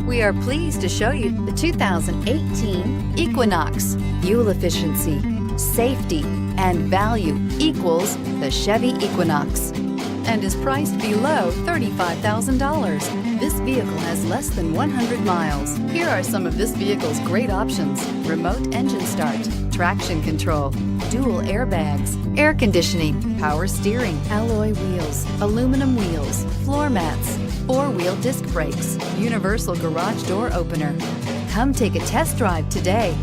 We are pleased to show you the 2018 Equinox. Fuel efficiency, safety, and value equals the Chevy Equinox and is priced below $35,000. This vehicle has less than 100 miles. Here are some of this vehicle's great options: remote engine start, traction control, dual airbags, air conditioning, power steering, alloy wheels, aluminum wheels, floor mats, four-wheel disc brakes, universal garage door opener. Come take a test drive today.